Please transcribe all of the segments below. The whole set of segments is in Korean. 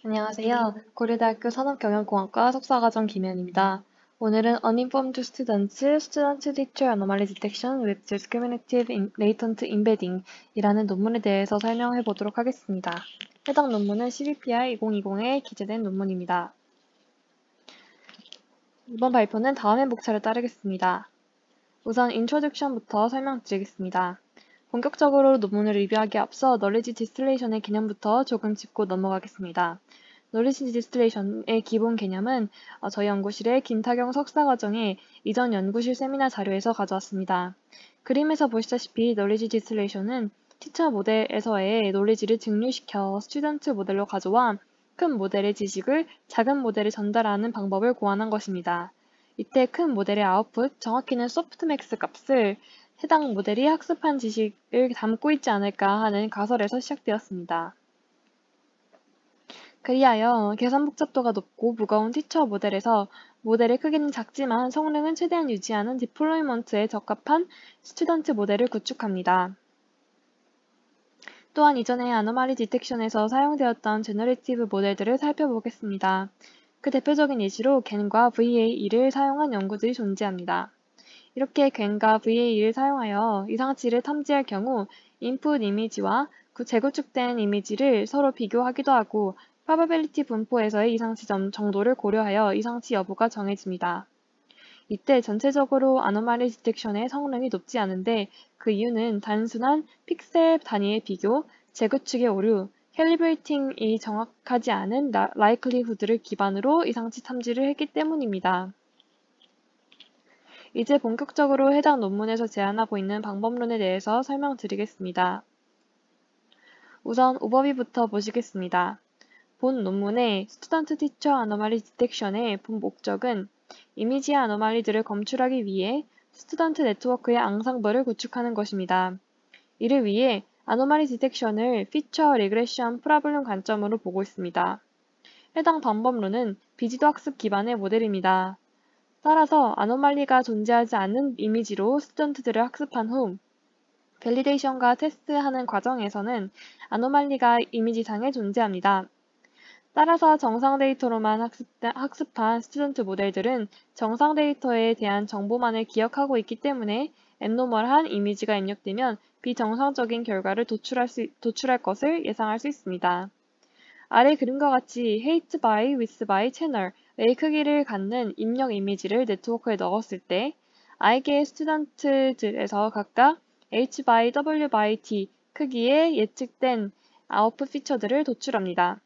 안녕하세요. 고려대학교 산업경영공학과 석사과정 김혜연입니다. 오늘은 Uninformed Students, Student Teacher Anomaly Detection with Discriminative Latent Embedding 이라는 논문에 대해서 설명해 보도록 하겠습니다. 해당 논문은 CBPR 2020에 기재된 논문입니다. 이번 발표는 다음의 목차를 따르겠습니다. 우선 Introduction부터 설명드리겠습니다. 본격적으로 논문을 리뷰하기에 앞서 Knowledge Distillation의 개념부터 조금 짚고 넘어가겠습니다. Knowledge Distillation의 기본 개념은 저희 연구실의 김타경 석사과정의 이전 연구실 세미나 자료에서 가져왔습니다. 그림에서 보시다시피 Knowledge Distillation은 티처 모델에서의 knowledge를 증류시켜 스튜던트 모델로 가져와 큰 모델의 지식을 작은 모델에 전달하는 방법을 고안한 것입니다. 이때 큰 모델의 아웃풋, 정확히는 소프트맥스 값을 해당 모델이 학습한 지식을 담고 있지 않을까 하는 가설에서 시작되었습니다. 그리하여 계산 복잡도가 높고 무거운 티처 모델에서 모델의 크기는 작지만 성능은 최대한 유지하는 디플로이먼트에 적합한 스튜던트 모델을 구축합니다. 또한 이전에 아노말리 디텍션에서 사용되었던 제너레이티브 모델들을 살펴보겠습니다. 그 대표적인 예시로 GAN과 VAE를 사용한 연구들이 존재합니다. 이렇게 GAN과 VAE를 사용하여 이상치를 탐지할 경우 인풋 이미지와 재구축된 이미지를 서로 비교하기도 하고 probability 분포에서의 이상치 정도를 고려하여 이상치 여부가 정해집니다. 이때 전체적으로 아노말리 디텍션의 성능이 높지 않은데 그 이유는 단순한 픽셀 단위의 비교, 재구축의 오류, 캘리브레이팅이 정확하지 않은 likelihood를 기반으로 이상치 탐지를 했기 때문입니다. 이제 본격적으로 해당 논문에서 제안하고 있는 방법론에 대해서 설명드리겠습니다. 우선 오버뷰부터 보시겠습니다. 본 논문의 스튜던트 티처 아노말리 디텍션의 본 목적은 이미지의 아노말리들을 검출하기 위해 스튜던트 네트워크의 앙상블을 구축하는 것입니다. 이를 위해 아노말리 디텍션을 피처 리그레션 프로블럼 관점으로 보고 있습니다. 해당 방법론은 비지도 학습 기반의 모델입니다. 따라서 아노말리가 존재하지 않는 이미지로 스튜던트들을 학습한 후 밸리데이션과 테스트하는 과정에서는 아노말리가 이미지상에 존재합니다. 따라서 정상 데이터로만 학습한 스튜던트 모델들은 정상 데이터에 대한 정보만을 기억하고 있기 때문에 앱노멀한 이미지가 입력되면 비정상적인 결과를 도출할 것을 예상할 수 있습니다. 아래 그림과 같이 height by, width by 채널의 크기를 갖는 입력 이미지를 네트워크에 넣었을 때 i개의 스튜던트들에서 각각 h by w by t 크기의 예측된 아웃풋 피처들을 도출합니다.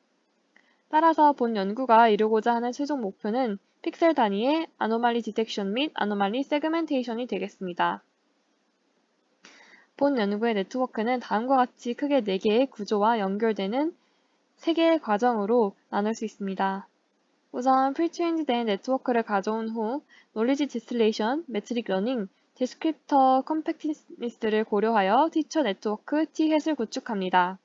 따라서 본 연구가 이루고자 하는 최종 목표는 픽셀 단위의 아노말리 디텍션 및 아노말리 세그멘테이션이 되겠습니다. 본 연구의 네트워크는 다음과 같이 크게 4개의 구조와 연결되는 3개의 과정으로 나눌 수 있습니다. 우선 프리트레인드된 네트워크를 가져온 후 놀리지 디스틸레이션, 매트릭 러닝, 디스크립터 컴팩티니스를 고려하여 티처 네트워크 T-햇을 구축합니다.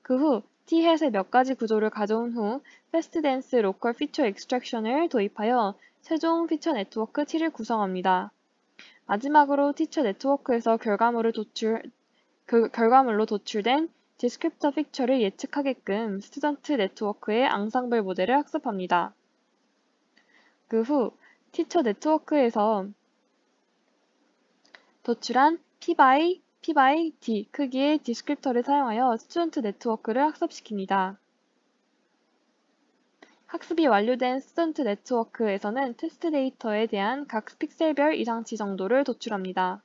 그 후 T-햇의 몇 가지 구조를 가져온 후 패스트댄스 로컬 피처 익스트랙션을 도입하여 최종 피처 네트워크 T를 구성합니다. 마지막으로 티처 네트워크에서 결과물로 도출된 디스크립터 피처를 예측하게끔 스튜던트 네트워크의 앙상블 모델을 학습합니다. 그 후 티처 네트워크에서 도출한 P by D 크기의 디스크립터를 사용하여 스튜던트 네트워크를 학습시킵니다. 학습이 완료된 스튜던트 네트워크에서는 테스트 데이터에 대한 각 픽셀별 이상치 정도를 도출합니다.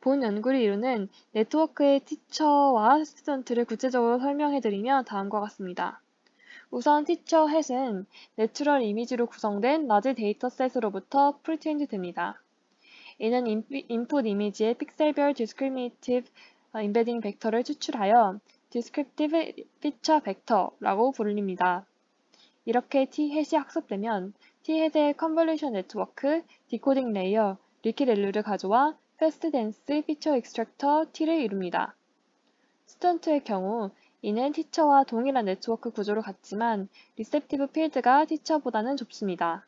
본 연구를 이루는 네트워크의 티처와 스튜던트를 구체적으로 설명해드리면 다음과 같습니다. 우선 티처 햇은 내추럴 이미지로 구성된 라지 데이터셋으로부터 프리트레인드 됩니다. 이는 인풋 이미지의 픽셀별 디스크리미네이티브 임베딩 벡터를 추출하여 디스크립티브 피처 벡터라고 불립니다. 이렇게 T-햇이 학습되면 T-햇의 컨볼루션 네트워크, 디코딩 레이어, 리키렐루를 가져와 패스트댄스 피처 익스트랙터 T를 이룹니다. 스튜던트의 경우 이는 티처와 동일한 네트워크 구조를 갖지만 리셉티브 필드가 티처보다는 좁습니다.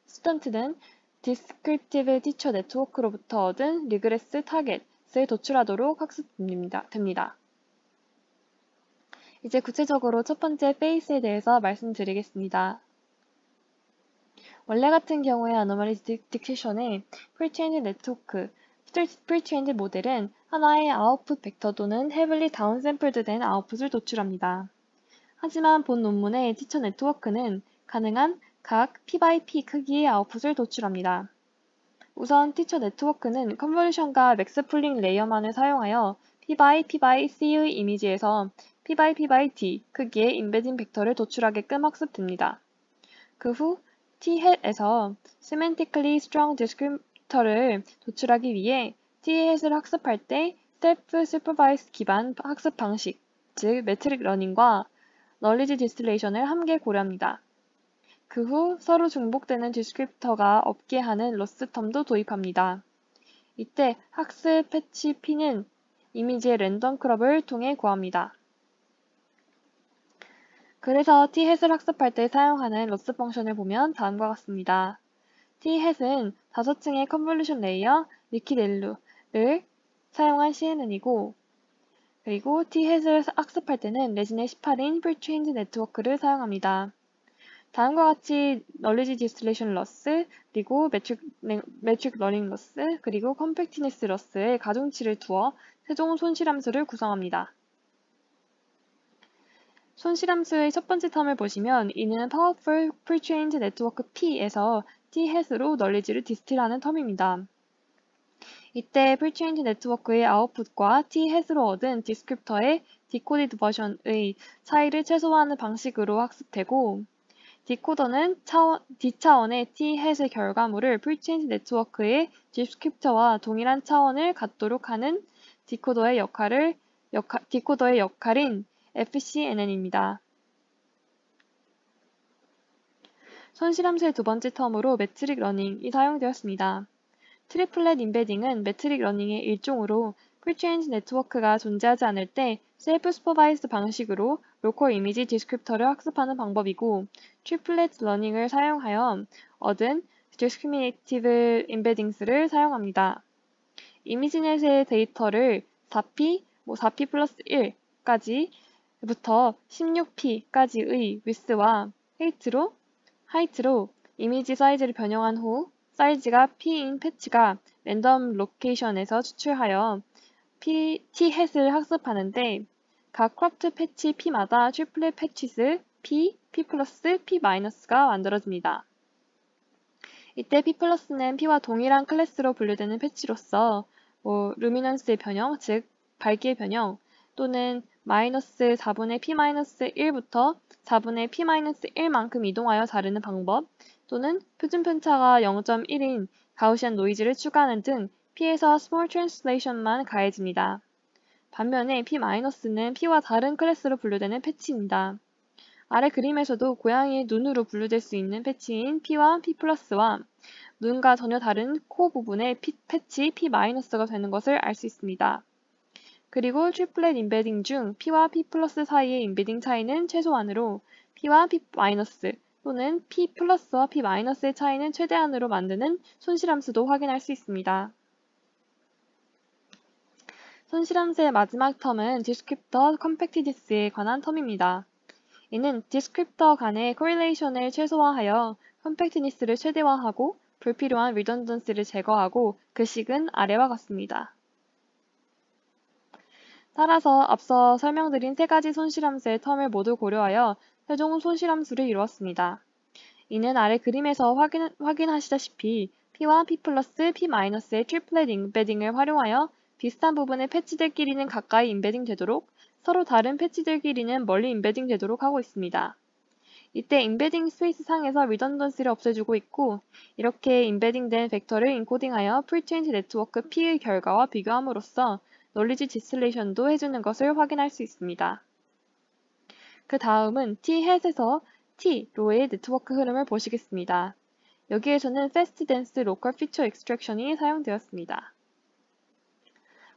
스튜던트는 디스크립티브 티처 네트워크로부터 얻은 리그레스 타겟을 도출하도록 학습됩니다. 이제 구체적으로 첫 번째 페이스에 대해서 말씀드리겠습니다. 원래 같은 경우에 아노멀리 딕테이션의 프리트레인드 네트워크, 프리트레인드 모델은 하나의 아웃풋 벡터 또는 헤블리 다운샘플드 된 아웃풋을 도출합니다. 하지만 본 논문의 티처 네트워크는 가능한 각 p/p 크기의 아웃풋을 도출합니다. 우선 티처 네트워크는 컨볼루션과 맥스풀링 레이어만을 사용하여 p/p/c의 이미지에서 p/p/d 크기의 임베딩 벡터를 도출하게끔 학습됩니다. 그 후 t-햇에서 semantically strong descriptor를 도출하기 위해 t-햇을 학습할 때 self-supervised 기반 학습 방식, 즉 매트릭 러닝과 knowledge distillation을 함께 고려합니다. 그 후 서로 중복되는 디스크립터가 없게 하는 로스텀도 도입합니다. 이때 학습 패치 p는 이미지의 랜덤 크롭을 통해 구합니다. 그래서 t-햇을 학습할 때 사용하는 로스 펑션을 보면 다음과 같습니다. t-햇은 5층의 컨볼루션 레이어 리키델루를 사용한 CNN이고, 그리고 t-햇을 학습할 때는 레진의 18인 프리트레인드 네트워크를 사용합니다. 다음과 같이 knowledge distillation loss, 그리고 metric learning loss, 그리고 compactness loss의 가중치를 두어 최종 손실함수를 구성합니다. 손실함수의 첫 번째 텀을 보시면 이는 Powerful Pre-trained Network P에서 t-햇으로 knowledge를 디스틸하는 텀입니다. 이때 Pre-trained Network의 아웃풋과 t-햇으로 얻은 디스크립터의 Decoded 버전의 차이를 최소화하는 방식으로 학습되고, 디코더는 D차원의 t-햇의 결과물을 Pre-trained Network의 디스크립터와 동일한 차원을 갖도록 하는 디코더의 역할인 FCNN입니다. 손실함수의 두 번째 텀으로 매트릭 러닝이 사용되었습니다. 트리플렛 임베딩은 매트릭 러닝의 일종으로 프리트레인드 네트워크가 존재하지 않을 때 셀프 슈퍼바이즈드 방식으로 로컬 이미지 디스크립터를 학습하는 방법이고, 트리플렛 러닝을 사용하여 얻은 디스크리미네이티브 임베딩스를 사용합니다. 이미지넷의 데이터를 4p 플러스 1까지 부터 16p까지의 width와 height로 이미지 사이즈를 변형한 후 사이즈가 p인 패치가 랜덤 로케이션에서 추출하여 t-햇을 학습하는데, 각 크롭트 패치 p마다 트리플렛 패치스 p 플러스 p-가 만들어집니다. 이때 p+는 p와 동일한 클래스로 분류되는 패치로서 루미넌스의 변형, 즉 밝기의 변형, 또는 마이너스 4분의 p-1부터 4분의 p-1만큼 이동하여 자르는 방법, 또는 표준 편차가 0.1인 가우시안 노이즈를 추가하는 등 p에서 small translation만 가해집니다. 반면에 p-는 p와 다른 클래스로 분류되는 패치입니다. 아래 그림에서도 고양이의 눈으로 분류될 수 있는 패치인 p와 p+와 눈과 전혀 다른 코 부분의 패치 p-가 되는 것을 알 수 있습니다. 그리고 트리플렛 임베딩 중 p와 p+ 사이의 임베딩 차이는 최소한으로 p와 p- 또는 p+와 p-의 차이는 최대한으로 만드는 손실함수도 확인할 수 있습니다. 손실함수의 마지막 텀은 디스크립터 컴팩티디스에 관한 텀입니다. 이는 디스크립터 간의 코릴레이션을 최소화하여 컴팩트니스를 최대화하고 불필요한 리던던스를 제거하고 그 식은 아래와 같습니다. 따라서 앞서 설명드린 세 가지 손실함수의 텀을 모두 고려하여 최종 손실함수를 이루었습니다. 이는 아래 그림에서 확인하시다시피 p와 p+, p-의 트리플렛 임베딩을 활용하여 비슷한 부분의 패치들끼리는 가까이 임베딩 되도록, 서로 다른 패치들끼리는 멀리 임베딩 되도록 하고 있습니다. 이때 임베딩 스페이스 상에서 리던던스를 없애주고 있고, 이렇게 임베딩된 벡터를 인코딩하여 프리트레인드 네트워크 P의 결과와 비교함으로써 knowledge distillations도 해주는 것을 확인할 수 있습니다. 그 다음은 t-햇에서 t로의 네트워크 흐름을 보시겠습니다. 여기에서는 fast dense local feature extraction이 사용되었습니다.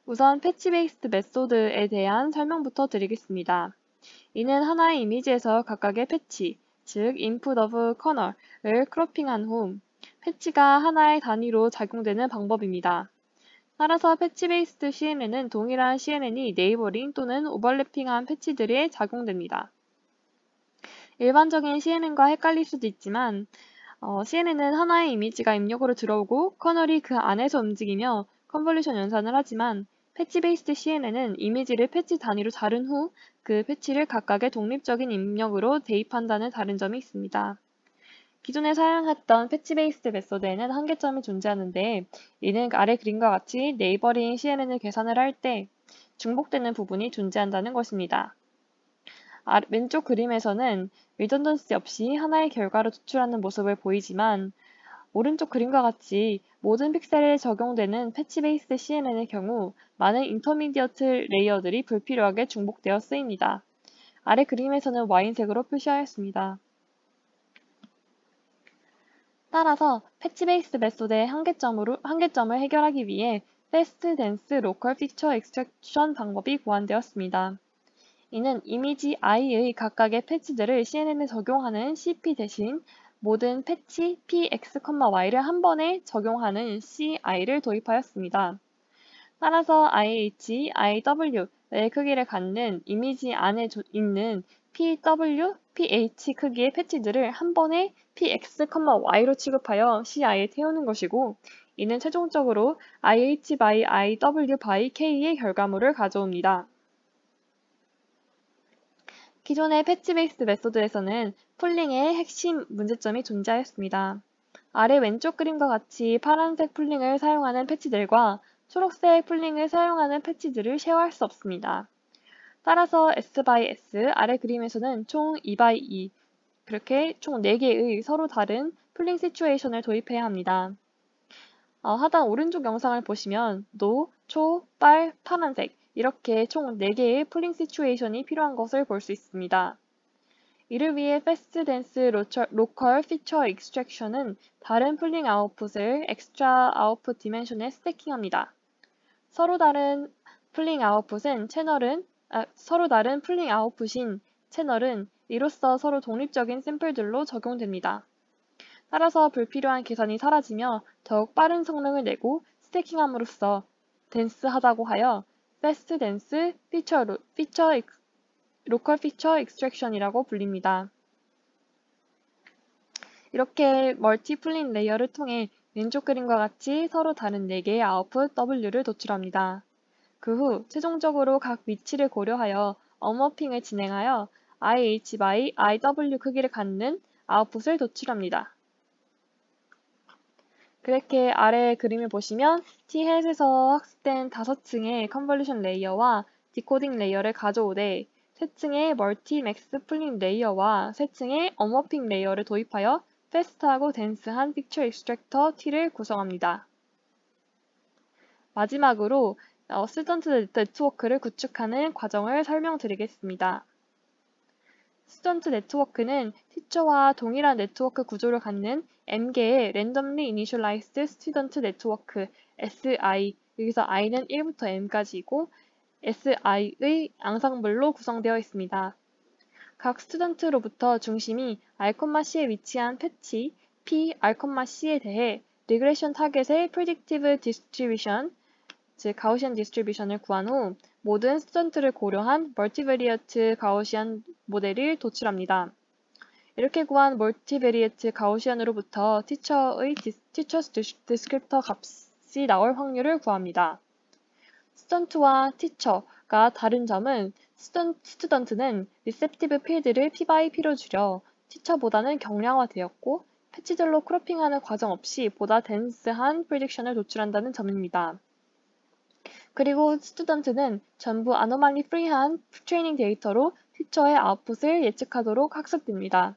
우선 패치 베이스드 메소드에 대한 설명부터 드리겠습니다. 이는 하나의 이미지에서 각각의 패치, 즉 input of kernel을 크로핑한 후 패치가 하나의 단위로 작용되는 방법입니다. 따라서 패치 베이스드 CNN은 동일한 CNN이 네이버링 또는 오버래핑한 패치들에 작용됩니다. 일반적인 CNN과 헷갈릴 수도 있지만 CNN은 하나의 이미지가 입력으로 들어오고 커널이 그 안에서 움직이며 컨볼루션 연산을 하지만 패치 베이스드 CNN은 이미지를 패치 단위로 자른 후 그 패치를 각각의 독립적인 입력으로 대입한다는 다른 점이 있습니다. 기존에 사용했던 패치 베이스드 메소드에는 한계점이 존재하는데 이는 아래 그림과 같이 네이버링 CNN을 계산을 할 때 중복되는 부분이 존재한다는 것입니다. 왼쪽 그림에서는 리던던시 없이 하나의 결과로 도출하는 모습을 보이지만 오른쪽 그림과 같이 모든 픽셀에 적용되는 패치 베이스드 CNN의 경우 많은 인터미디어트 레이어들이 불필요하게 중복되어 쓰입니다. 아래 그림에서는 와인색으로 표시하였습니다. 따라서 패치 베이스드 메소드의 한계점을 해결하기 위해 Fast Dense Local Feature Extraction 방법이 고안되었습니다. 이는 이미지 i의 각각의 패치들을 CNN에 적용하는 CP 대신 모든 패치 px, y를 한 번에 적용하는 ci를 도입하였습니다. 따라서 IH, IW의 크기를 갖는 이미지 안에 있는 PW, PH 크기의 패치들을 한 번에 px, y로 취급하여 ci에 태우는 것이고 이는 최종적으로 IH by IW by K의 결과물을 가져옵니다. 기존의 패치 베이스드 메소드에서는 풀링의 핵심 문제점이 존재하였습니다. 아래 왼쪽 그림과 같이 파란색 풀링을 사용하는 패치들과 초록색 풀링을 사용하는 패치들을 쉐어할 수 없습니다. 따라서 S by S, 아래 그림에서는 총 2 by 2, 그렇게 총 4개의 서로 다른 풀링 시츄에이션을 도입해야 합니다. 하단 오른쪽 영상을 보시면 노, 초, 빨, 파란색 이렇게 총 4개의 풀링 시츄에이션이 필요한 것을 볼 수 있습니다. 이를 위해 Fast Dense Local Feature Extraction은 다른 풀링 아웃풋을 Extra Output Dimension에 스태킹합니다. 서로 다른 풀링 아웃풋인 채널은 이로써 서로 독립적인 샘플들로 적용됩니다. 따라서 불필요한 계산이 사라지며 더욱 빠른 성능을 내고 스태킹함으로써 덴스하다고 하여 Fast Dense Local Feature Extraction이라고 불립니다. 이렇게 멀티 풀링 레이어를 통해 왼쪽 그림과 같이 서로 다른 4개의 아웃풋 W를 도출합니다. 그 후 최종적으로 각 위치를 고려하여 언머핑을 진행하여 IH by IW 크기를 갖는 아웃풋을 도출합니다. 그렇게 아래 그림을 보시면 T-햇에서 학습된 5층의 컨볼루션 레이어와 디코딩 레이어를 가져오되 3층의 멀티 맥스 풀링 레이어와 3층의 언머핑 레이어를 도입하여 패스트하고 덴스한 픽처 익스트랙터 T를 구성합니다. 마지막으로 스튜던트 네트워크를 구축하는 과정을 설명드리겠습니다. 스튜던트 네트워크는 티처와 동일한 네트워크 구조를 갖는 M개의 Randomly Initialized Student Network, SI, 여기서 I는 1부터 M까지이고 SI의 앙상블로 구성되어 있습니다. 각 스튜던트로부터 중심이 R,C에 위치한 패치 P, R,C에 대해 리그레션 타겟의 Predictive Distribution, 즉 가우시안 디스트리뷰션을 구한 후 모든 스튜던트를 고려한 멀티베리어트 가우시안 모델을 도출합니다. 이렇게 구한 멀티베리어트 가우시안으로부터 티처스 디스크립터 값이 나올 확률을 구합니다. 스튜던트와 티처가 다른 점은 스튜던트는 리셉티브 필드를 P by P로 줄여 티처보다는 경량화되었고 패치들로 크로핑하는 과정 없이 보다 덴스한 프리딕션을 도출한다는 점입니다. 그리고 스튜던트는 전부 아노말리 프리한 트레이닝 데이터로 티처의 아웃풋을 예측하도록 학습됩니다.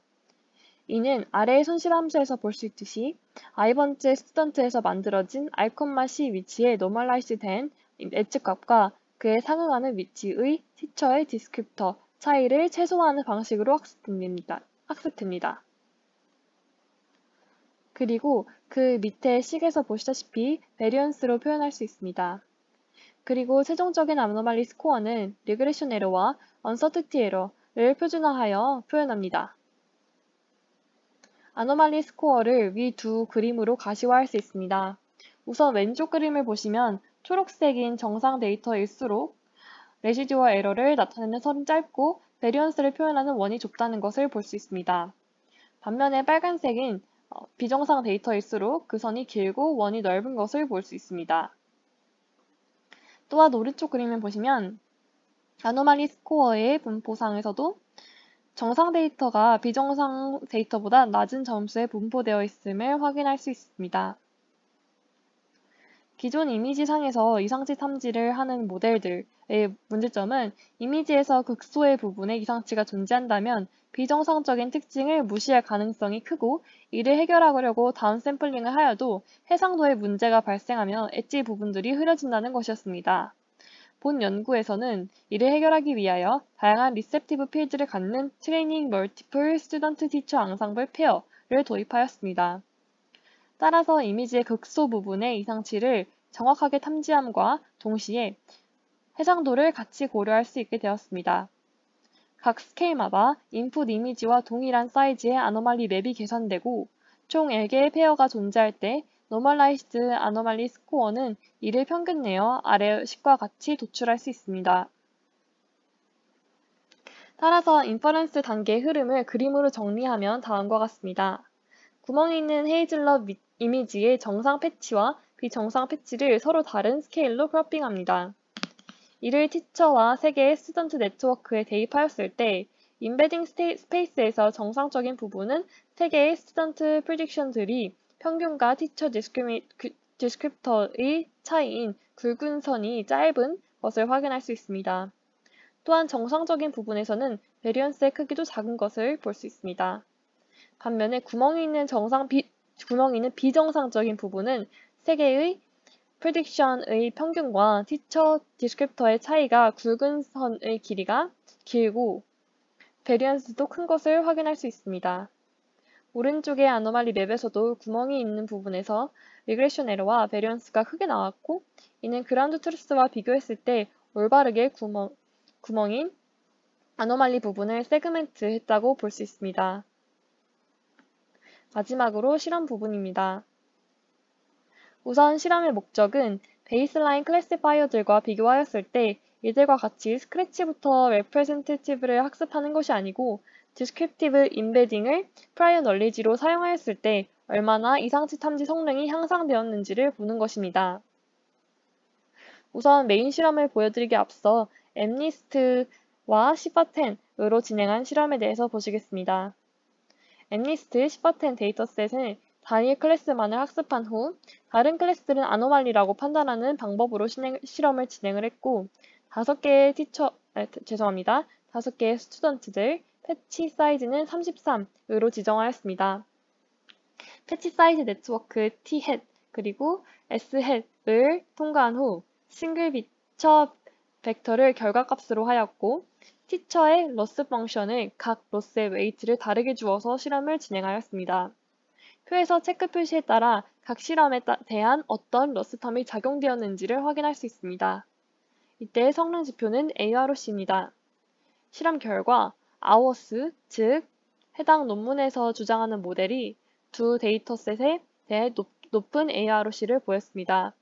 이는 아래의 손실 함수에서 볼 수 있듯이 i번째 스튜던트에서 만들어진 R,C 위치에 노멀라이즈된 예측값과 그에 상응하는 위치의 티처의 디스크립터 차이를 최소화하는 방식으로 학습됩니다. 그리고 그 밑에 식에서 보시다시피 베리언스로 표현할 수 있습니다. 그리고 최종적인 아노말리 스코어는 리그레션 에러와 언서티티 에러를 표준화하여 표현합니다. 아노말리 스코어를 위 두 그림으로 가시화할 수 있습니다. 우선 왼쪽 그림을 보시면 초록색인 정상 데이터일수록 레시듀얼 에러를 나타내는 선이 짧고 베리언스를 표현하는 원이 좁다는 것을 볼 수 있습니다. 반면에 빨간색인 비정상 데이터일수록 그 선이 길고 원이 넓은 것을 볼 수 있습니다. 또한 오른쪽 그림을 보시면 아노말리 스코어의 분포상에서도 정상 데이터가 비정상 데이터보다 낮은 점수에 분포되어 있음을 확인할 수 있습니다. 기존 이미지상에서 이상치 탐지를 하는 모델들의 문제점은 이미지에서 극소의 부분에 이상치가 존재한다면 비정상적인 특징을 무시할 가능성이 크고 이를 해결하려고 다운샘플링을 하여도 해상도에 문제가 발생하며 엣지 부분들이 흐려진다는 것이었습니다. 본 연구에서는 이를 해결하기 위하여 다양한 리셉티브 필드를 갖는 트레이닝 멀티플 스튜던트 티처 앙상블 페어를 도입하였습니다. 따라서 이미지의 극소 부분의 이상치를 정확하게 탐지함과 동시에 해상도를 같이 고려할 수 있게 되었습니다. 각 스케일마다 인풋 이미지와 동일한 사이즈의 아노말리 맵이 계산되고 총 4개의 페어가 존재할 때 노멀라이즈드 아노말리 스코어는 이를 평균 내어 아래 식과 같이 도출할 수 있습니다. 따라서 인퍼런스 단계의 흐름을 그림으로 정리하면 다음과 같습니다. 구멍이 있는 헤이즐넛 이미지의 정상 패치와 비정상 패치를 서로 다른 스케일로 크로핑합니다. 이를 티처와 3개의 스튜던트 네트워크에 대입하였을 때 인베딩 스페이스에서 정상적인 부분은 3개의 스튜던트 프리딕션들이 평균과 티처 디스크립터의 차이인 굵은 선이 짧은 것을 확인할 수 있습니다. 또한 정상적인 부분에서는 베리언스의 크기도 작은 것을 볼 수 있습니다. 반면에 구멍이 있는 비정상적인 부분은 3개의 프리딕션의 평균과 티처 디스크립터의 차이가 굵은 선의 길이가 길고 베리언스도 큰 것을 확인할 수 있습니다. 오른쪽의 아노말리 맵에서도 구멍이 있는 부분에서 리그레션 에러와 베리언스가 크게 나왔고 이는 그라운드 트루스와 비교했을 때 올바르게 구멍인 아노말리 부분을 세그멘트 했다고 볼 수 있습니다. 마지막으로 실험 부분입니다. 우선 실험의 목적은 베이스라인 클래시파이어들과 비교하였을 때 이들과 같이 스크래치부터 레프레젠테이티브를 학습하는 것이 아니고 디스크립티브 임베딩을 프라이어 널리지로 사용하였을 때 얼마나 이상치 탐지 성능이 향상되었는지를 보는 것입니다. 우선 메인 실험을 보여드리기 앞서 엠니스트와 시파10으로 진행한 실험에 대해서 보시겠습니다. 엠니스트 시파10 데이터셋은 단일 클래스만을 학습한 후 다른 클래스들은 아노말리라고 판단하는 방법으로 실험을 진행을 했고 5개의 스튜던트들 패치 사이즈는 33으로 지정하였습니다. 패치 사이즈 네트워크 T-hat 그리고 S-hat을 통과한 후 싱글 피처 벡터를 결과값으로 하였고 티처의 로스 펑션을 각 로스의 웨이트를 다르게 주어서 실험을 진행하였습니다. 표에서 체크 표시에 따라 각 실험에 대한 어떤 러스텀이 작용되었는지를 확인할 수 있습니다. 이때의 성능 지표는 AROC입니다. 실험 결과 hours, 즉 해당 논문에서 주장하는 모델이 두 데이터셋에 대해 높은 AROC를 보였습니다.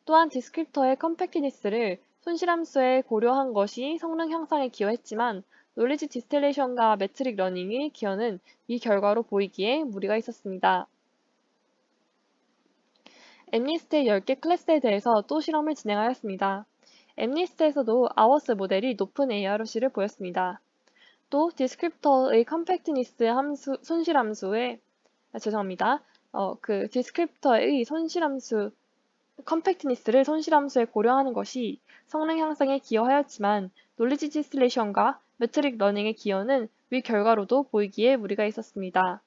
또한 디스크립터의 컴팩트니스를 손실함수에 고려한 것이 성능 향상에 기여했지만 놀리지 디스틸레이션과 매트릭 러닝의 기여는 이 결과로 보이기에 무리가 있었습니다. 엠니스트의 10개 클래스에 대해서 또 실험을 진행하였습니다. 엠니스트에서도 아워스 모델이 높은 AROC를 보였습니다. 또 디스크립터의 컴팩트니스 디스크립터의 컴팩트니스를 손실함수에 고려하는 것이 성능 향상에 기여하였지만 놀리지 디스틸레이션과 매트릭 러닝의 기여는 위 결과로도 보이기에 무리가 있었습니다.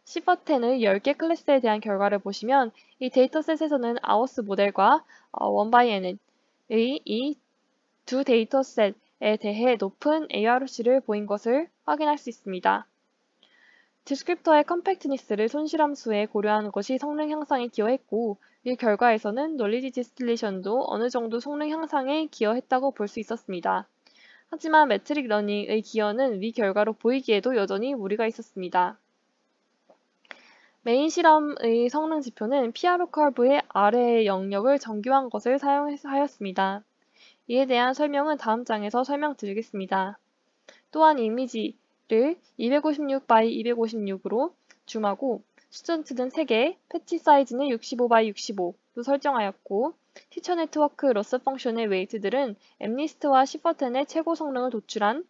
시파10의 10개 클래스에 대한 결과를 보시면 이 데이터셋에서는 아워스 모델과 1xn의 이 두 데이터셋에 대해 높은 AROC를 보인 것을 확인할 수 있습니다. 디스크립터의 컴팩트니스를 손실함수에 고려하는 것이 성능 향상에 기여했고 이 결과에서는 놀리지 디스틸레이션도 어느 정도 성능 향상에 기여했다고 볼 수 있었습니다. 하지만 매트릭 러닝의 기여는 위 결과로 보이기에도 여전히 무리가 있었습니다. 메인 실험의 성능 지표는 PRO 커브의 아래의 영역을 정교한 것을 사용하였습니다. 이에 대한 설명은 다음 장에서 설명드리겠습니다. 또한 이미지를 256x256으로 줌하고 스튜던트는 3개, 패치 사이즈는 65x65로 설정하였고 티처 네트워크 로스 펑션의 웨이트들은 엠니스트와 시퍼텐의 최고 성능을 도출한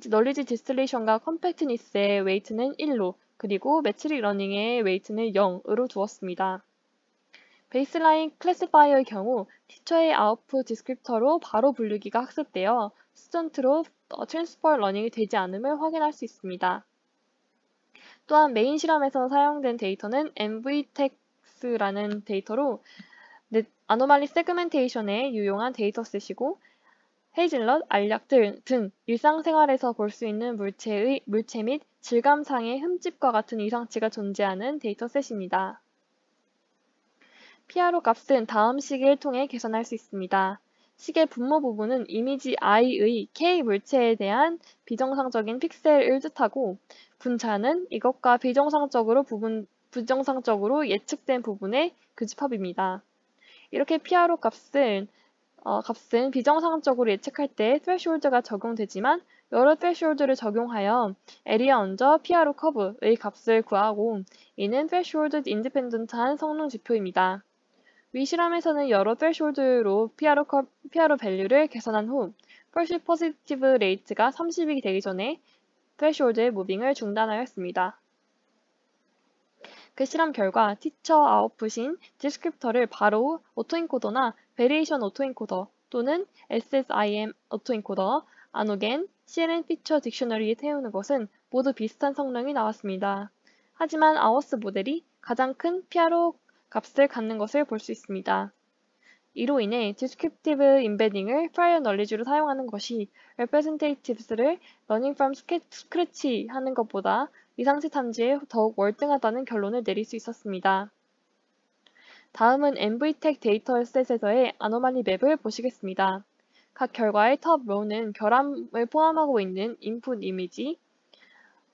널리지 디스틸레이션과 컴팩트니스의 웨이트는 1로 그리고 매트릭 러닝의 웨이트는 0으로 두었습니다. 베이스라인 클래시파이어의 경우 티처의 아웃풋 디스크립터로 바로 분류기가 학습되어 스턴트로 트랜스퍼 러닝이 되지 않음을 확인할 수 있습니다. 또한 메인 실험에서 사용된 데이터는 MVTex라는 데이터로 아노말리 세그멘테이션에 유용한 데이터셋이고 헤이즐넛, 알약 등 일상생활에서 볼 수 있는 물체 및 질감상의 흠집과 같은 이상치가 존재하는 데이터셋입니다. PRO 값은 다음 시계를 통해 계산할 수 있습니다. 시계 분모 부분은 이미지 I의 K 물체에 대한 비정상적인 픽셀을 뜻하고 분자는 이것과 부정상적으로 예측된 부분의 교집합입니다. 이렇게 PRO 값은 비정상적으로 예측할 때 threshold가 적용되지만 여러 threshold를 적용하여 에리어 언저 PRO 커브의 값을 구하고 이는 threshold independent한 성능 지표입니다. 위 실험에서는 여러 threshold로 PRO 밸류를 계산한 후 false positive rate가 30이 되기 전에 threshold의 무빙을 중단하였습니다. 그 실험 결과 티처 아웃풋인 디스크립터를 바로 오토인코더나 베리에이션 오토인코더 또는 SSIM 오토인코더, 아노겐, CNN 피처 딕셔너리에 태우는 것은 모두 비슷한 성능이 나왔습니다. 하지만 아워스 모델이 가장 큰 PRO 값을 갖는 것을 볼 수 있습니다. 이로 인해 Descriptive Embedding을 Prior Knowledge로 사용하는 것이 Representatives,를 Learning from Scratch 하는 것보다 이상치 탐지에 더욱 월등하다는 결론을 내릴 수 있었습니다. 다음은 MVTech 데이터셋에서의 아노말리 맵을 보시겠습니다. 각 결과의 top row는 결함을 포함하고 있는 input 이미지,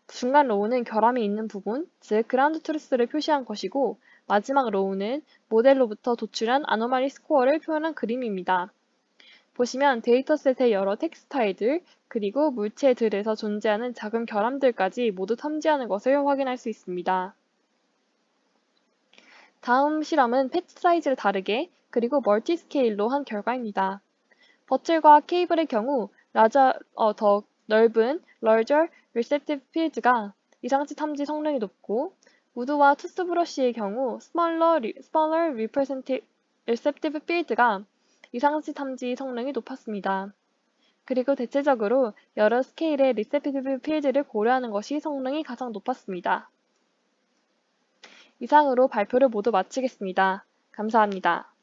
중간 로우는 결함이 있는 부분, 즉 그라운드 트루스를 표시한 것이고 마지막 로우는 모델로부터 도출한 아노말리 스코어를 표현한 그림입니다. 보시면 데이터셋의 여러 텍스타일들 그리고 물체들에서 존재하는 작은 결함들까지 모두 탐지하는 것을 확인할 수 있습니다. 다음 실험은 패치 사이즈를 다르게 그리고 멀티 스케일로 한 결과입니다. 버틀과 케이블의 경우 더 넓은 larger receptive field가 이상치 탐지 성능이 높고 우드와 투스 브러쉬의 경우 smaller receptive field가 이상치 탐지 성능이 높았습니다. 그리고 대체적으로 여러 스케일의 receptive field를 고려하는 것이 성능이 가장 높았습니다. 이상으로 발표를 모두 마치겠습니다. 감사합니다.